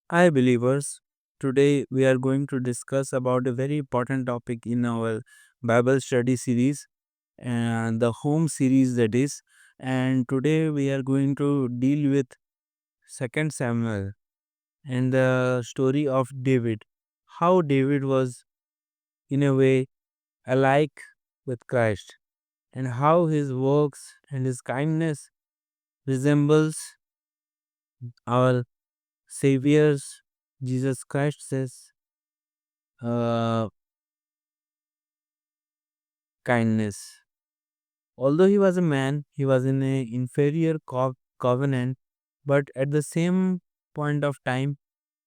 Hi believers. Today we are going to discuss about a very important topic in our Bible study series and the home series that is. And today we are going to deal with Second Samuel and the story of David. How David was in a way alike with Christ and how his works and his kindness resembles our Savior's Jesus Christ's uh, kindness. Although he was a man, he was in an inferior covenant, but at the same point of time,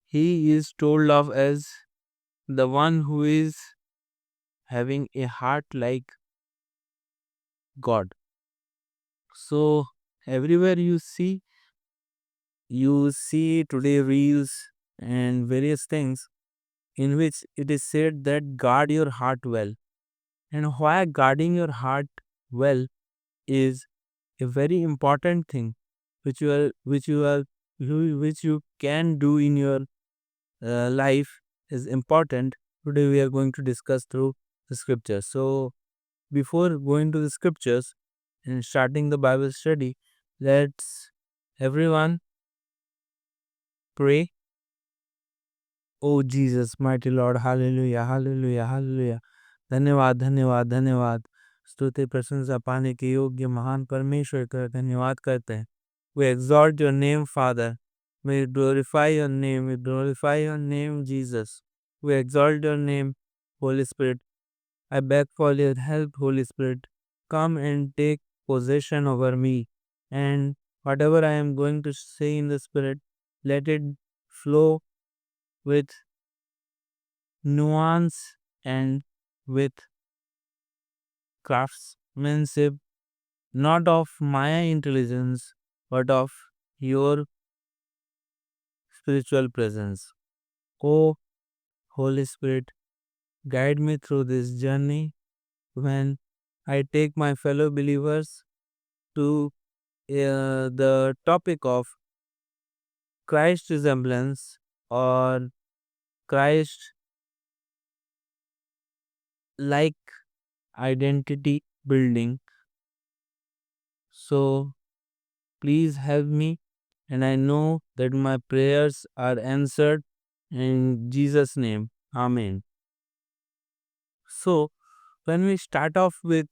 he is told of as the one who is having a heart like God. So, everywhere you see today reels and various things in which it is said that guard your heart well. And why guarding your heart well is a very important thing which you can do in your life is important. Today we are going to discuss through the scriptures. So before going to the scriptures and starting the Bible study, let's everyone pray. Oh Jesus, mighty Lord, hallelujah, hallelujah, hallelujah. धन्यवाद धन्यवाद धन्यवाद स्तुति प्रशंसा पाने के योग्य महान परमेश्वर का धन्यवाद करते हैं. We exalt your name, Father. We glorify your name. We glorify your name, Jesus. We exalt your name, Holy Spirit. I beg for your help, Holy Spirit. Come and take possession over me. And whatever I am going to say in the Spirit, let it flow with nuance and with craftsmanship, not of my intelligence, but of your spiritual presence. O Holy Spirit, guide me through this journey when I take my fellow believers to the topic of Christ resemblance or Christ like identity building. So please help me, and I know that my prayers are answered in Jesus' name. Amen. So, when we start off with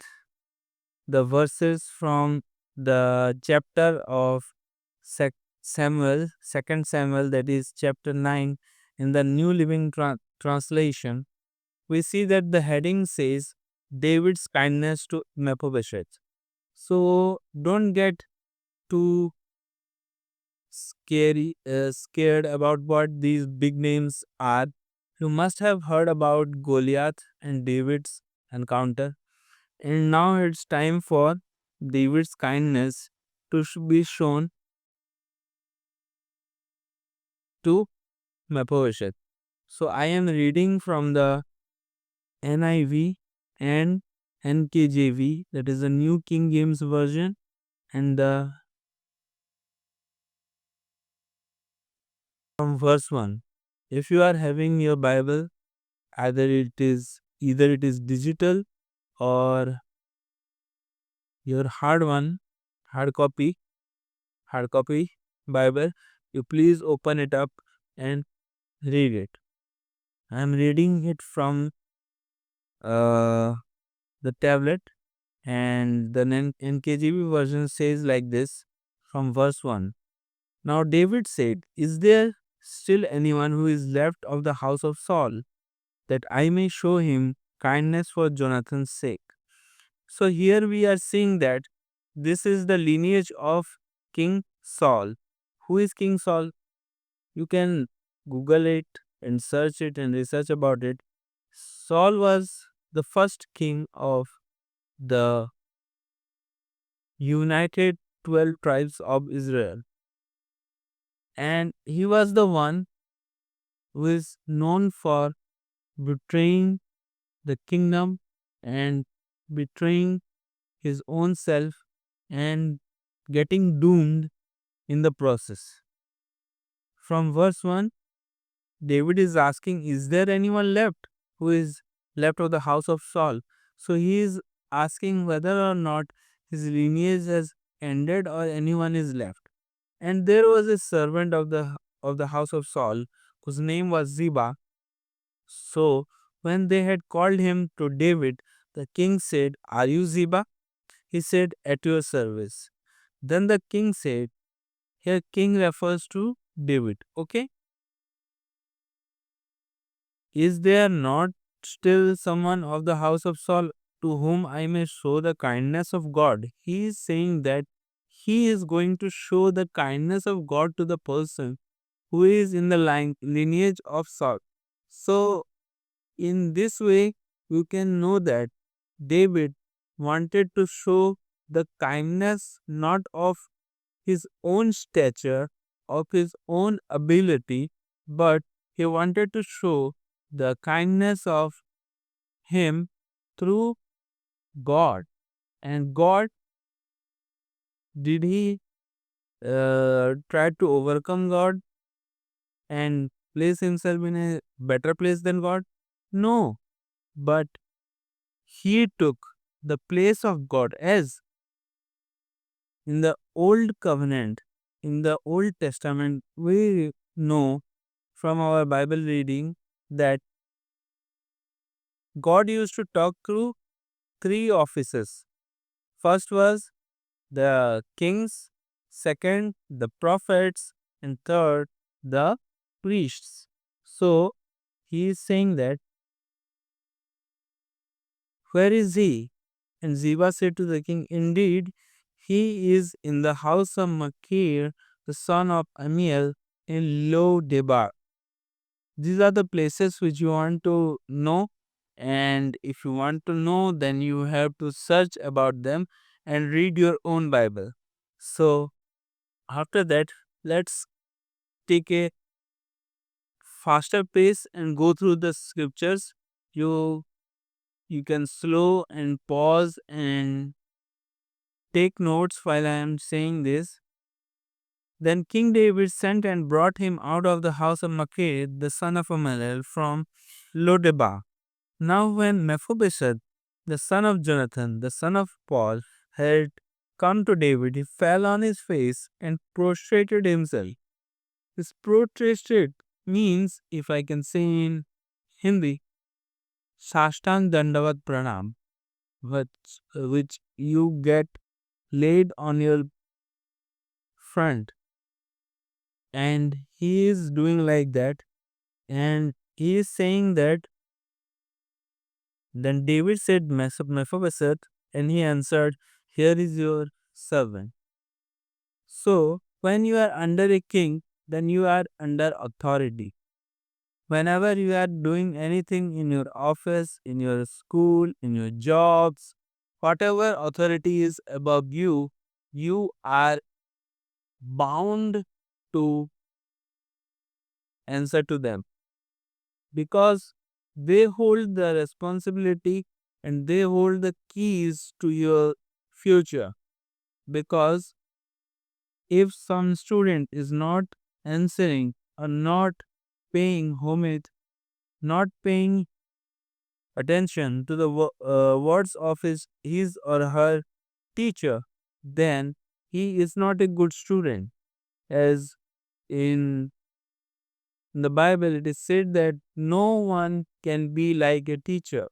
the verses from the chapter of Samuel, Second Samuel, that is chapter 9, in the New Living Translation, we see that the heading says David's kindness to Mephibosheth. So, don't get too scared about what these big names are. You must have heard about Goliath and David's encounter. And now it's time for David's kindness to be shown to Mephibosheth. So I am reading from the NIV and NKJV, that is the New King James Version, and the from verse 1. If you are having your Bible, either it is digital or your hard copy, hard copy Bible, you please open it up and read it. I am reading it from uh, the tablet, and the NKJV version says like this from verse 1. Now David said, is there still anyone who is left of the house of Saul, that I may show him kindness for Jonathan's sake? So here we are seeing that this is the lineage of King Saul. Who is King Saul? You can Google it and search it and research about it. Saul was the first king of the united 12 tribes of Israel. And he was the one who is known for betraying the kingdom and betraying his own self and getting doomed in the process. From verse 1, David is asking, is there anyone left who is left of the house of Saul? So he is asking whether or not his lineage has ended or anyone is left. And there was a servant of the house of Saul whose name was Ziba. So when they had called him to David, the king said, are you Ziba? He said, at your service. Then the king said, here king refers to David. Okay. Is there not still someone of the house of Saul to whom I may show the kindness of God? He is saying that he is going to show the kindness of God to the person who is in the lineage of Saul. So, in this way, you can know that David wanted to show the kindness not of his own stature, of his own ability, but he wanted to show the kindness of him through God. And God, did he try to overcome God and place himself in a better place than God? No, but he took the place of God. As in the old covenant, in the Old Testament, we know from our Bible reading that God used to talk through three offices. First was the kings, second, the prophets, and third, the priests. So he is saying that, where is he? And Ziba said to the king, indeed, he is in the house of Machir, the son of Amiel, in Lo Debar. These are the places which you want to know. And if you want to know, then you have to search about them and read your own Bible. So, after that, let's take a faster pace and go through the scriptures. You can slow and pause and take notes while I am saying this. Then King David sent and brought him out of the house of Machir, the son of Ammiel, from Lodebar. Now when Mephibosheth, the son of Jonathan, the son of Paul, had come to David, he fell on his face and prostrated himself. This prostrated means, if I can say in Hindi, Sashtang Dandavat Pranam, which you get laid on your front. And he is doing like that. And he is saying that, then David said, Mephibosheth, and he answered, here is your servant. So, when you are under a king, then you are under authority. Whenever you are doing anything in your office, in your school, in your jobs, whatever authority is above you, you are bound to answer to them, because they hold the responsibility and they hold the keys to your future. Because if some student is not answering or not paying homage, not paying attention to the words of his or her teacher, then he is not a good student. As in the Bible, it is said that no one can be like a teacher,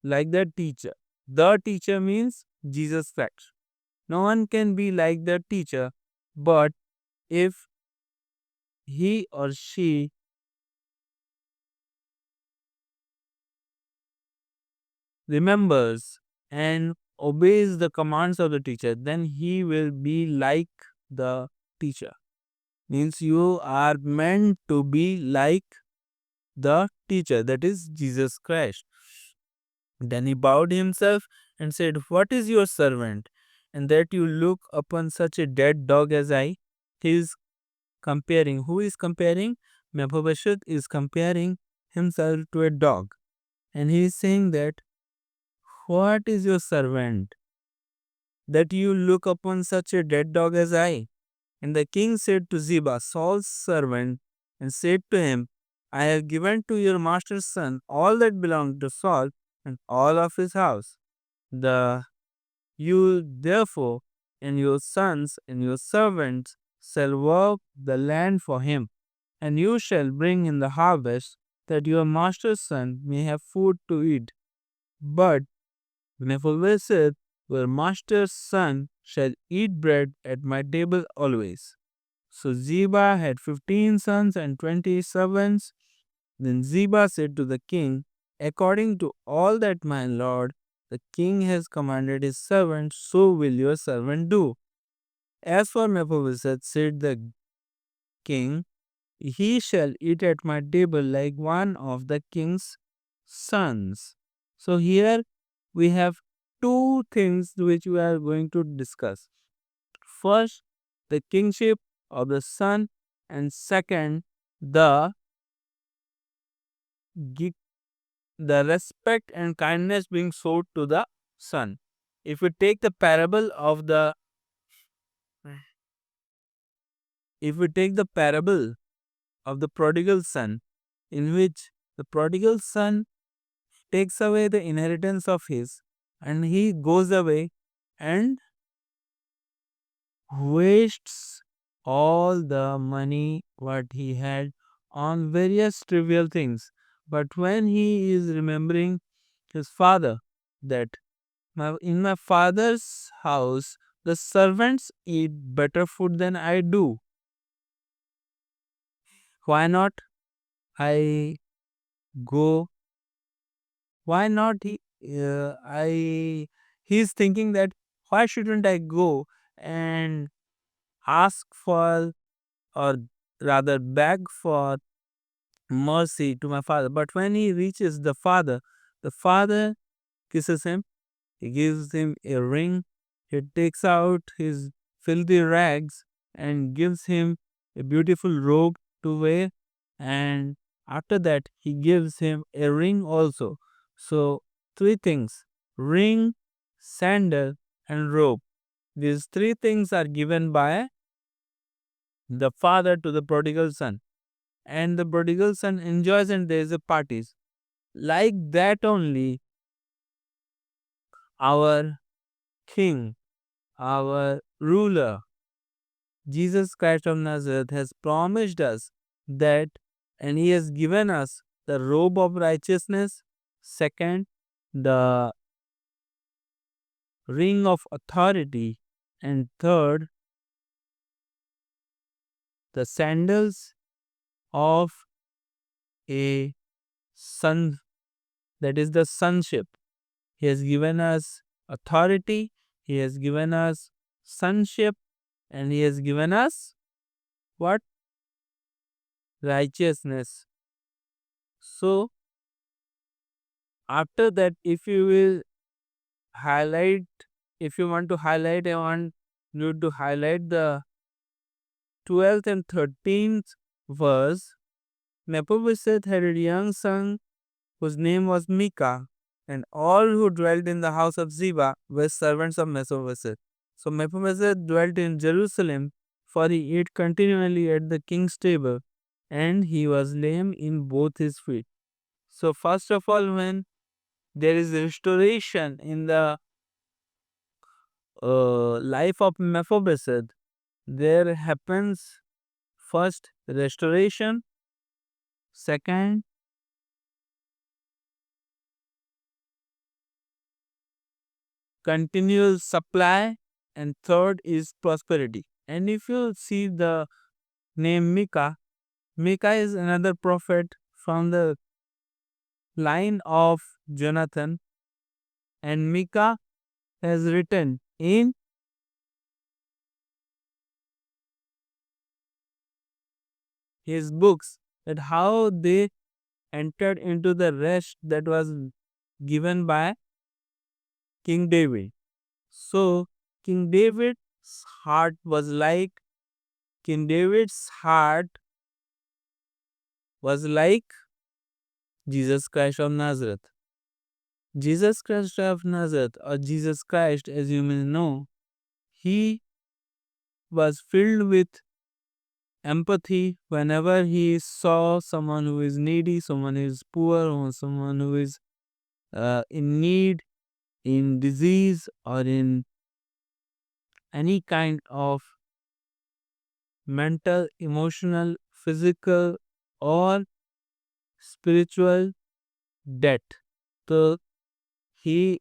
like that teacher. The teacher means Jesus Christ. No one can be like that teacher, but if he or she remembers and obeys the commands of the teacher, then he will be like the teacher. Means you are meant to be like the teacher, that is Jesus Christ. Then he bowed himself and said, what is your servant? And that you look upon such a dead dog as I? He is comparing. Who is comparing? Mephibosheth is comparing himself to a dog. And he is saying that, what is your servant, that you look upon such a dead dog as I? And the king said to Ziba, Saul's servant, and said to him, I have given to your master's son all that belonged to Saul and all of his house. The you therefore and your sons and your servants shall work the land for him, and you shall bring in the harvest, that your master's son may have food to eat. But Mephibosheth, your master's son, shall eat bread at my table always. So Ziba had 15 sons and 20 servants. Then Ziba said to the king, according to all that my lord the king has commanded his servant, so will your servant do. As for Mephibosheth, said the king, he shall eat at my table like one of the king's sons. So here we have two things which we are going to discuss. First, the kingship of the son, and second, the gi- the respect and kindness being showed to the son. If we take the parable of the if we take the parable of the prodigal son, in which the prodigal son takes away the inheritance of his and he goes away and wastes all the money what he had on various trivial things. But when he is remembering his father, that in my father's house the servants eat better food than I do, why not I go? Why not he's thinking that why shouldn't I go and ask for, or rather beg for mercy to my father. But when he reaches the father kisses him, he gives him a ring, he takes out his filthy rags and gives him a beautiful robe to wear, and after that he gives him a ring also. So three things: ring, sandal, and robe. These three things are given by the father to the prodigal son, and the prodigal son enjoys and there is a parties. Like that only our king, our ruler, Jesus Christ of Nazareth, has promised us that, and he has given us the robe of righteousness, second, the ring of authority, and third, the sandals of a son, that is the sonship. He has given us authority, he has given us sonship, and he has given us what? Righteousness. So, after that, if you will highlight, if you want to highlight, I want you to highlight the 12th and 13th verse. Mephibosheth had a young son whose name was Micah, and all who dwelt in the house of Ziba were servants of Mephibosheth. So Mephibosheth dwelt in Jerusalem, for he ate continually at the king's table, and he was lame in both his feet. So first of all, when there is restoration in the life of Mephibosheth, there happens first restoration, second continual supply, and third is prosperity. And if you see the name Micah, Micah is another prophet from the line of Jonathan, and Micah has written in his books that how they entered into the rest that was given by King David. So King David's heart was like King David's heart was like Jesus Christ of Nazareth. Jesus Christ of Nazareth, or Jesus Christ as you may know, he was filled with empathy whenever he saw someone who is needy, someone who is poor, or someone who is in need, in disease, or in any kind of mental, emotional, physical, or spiritual debt. So he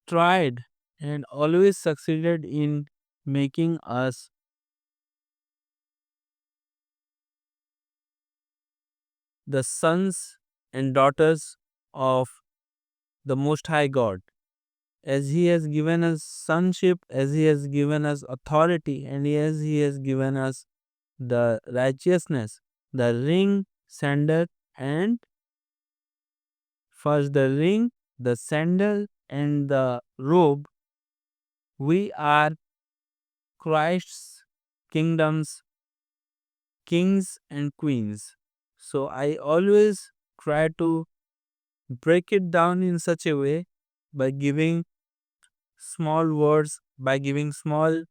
tried and always succeeded in making us the sons and daughters of the Most High God. As He has given us sonship, as He has given us authority, and as He has given us the righteousness, the ring, sandal, and first the ring, the sandal, and the robe, we are Christ's kingdom's kings and queens. So I always try to break it down in such a way by giving small words, by giving small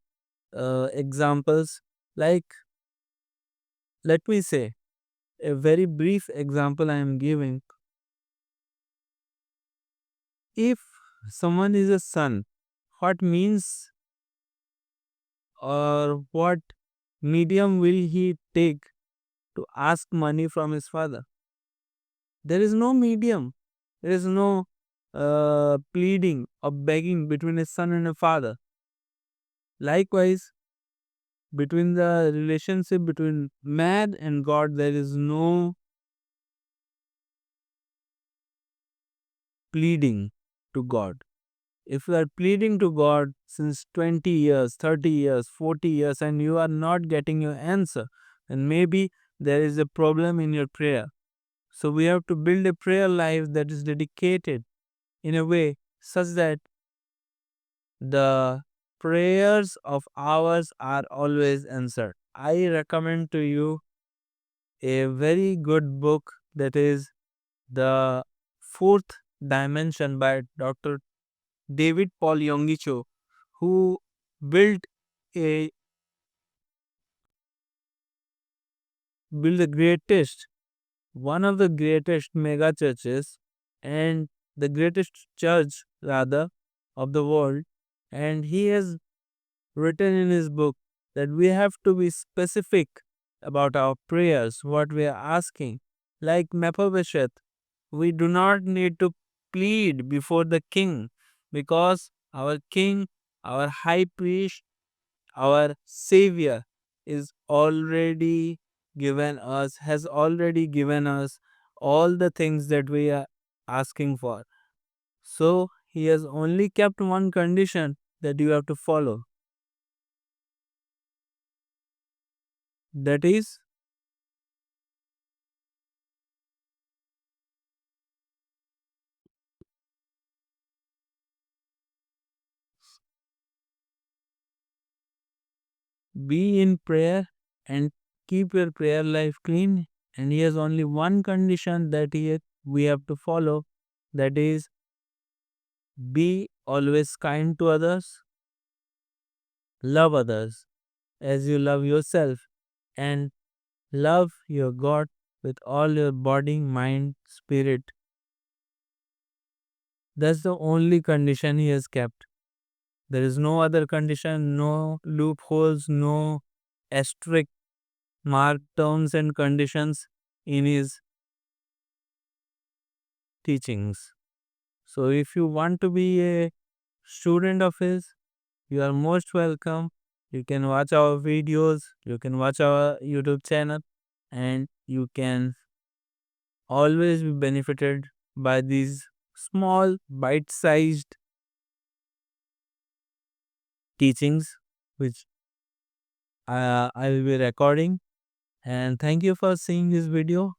examples. Like, let me say, a very brief example I am giving. If someone is a son, what means or what medium will he take to ask money from his father? There is no medium. There is no pleading or begging between a son and a father. Likewise, between the relationship between man and God, there is no pleading to God. If you are pleading to God since 20 years, 30 years, 40 years, and you are not getting your answer, then maybe there is a problem in your prayer. So we have to build a prayer life that is dedicated in a way such that the prayers of ours are always answered. I recommend to you a very good book, that is The Fourth Dimension by Dr. David Paul Yongicho, who built a built the greatest, one of the greatest mega churches, and the greatest church rather of the world. And he has written in his book that we have to be specific about our prayers, what we are asking. Like Mephibosheth, we do not need to plead before the king, because our king, our high priest, our savior is already has already given us all the things that we are asking for. So he has only kept one condition that you have to follow, that is be in prayer and keep your prayer life clean. And he has only one condition that we have to follow, that is be always kind to others, love others as you love yourself, and love your God with all your body, mind, spirit. That's the only condition he has kept. There is no other condition, no loopholes, no asterisk mark terms and conditions in his teachings. So if you want to be a student of his, you are most welcome. You can watch our videos, you can watch our YouTube channel, and you can always be benefited by these small bite-sized teachings which I will be recording. And thank you for seeing this video.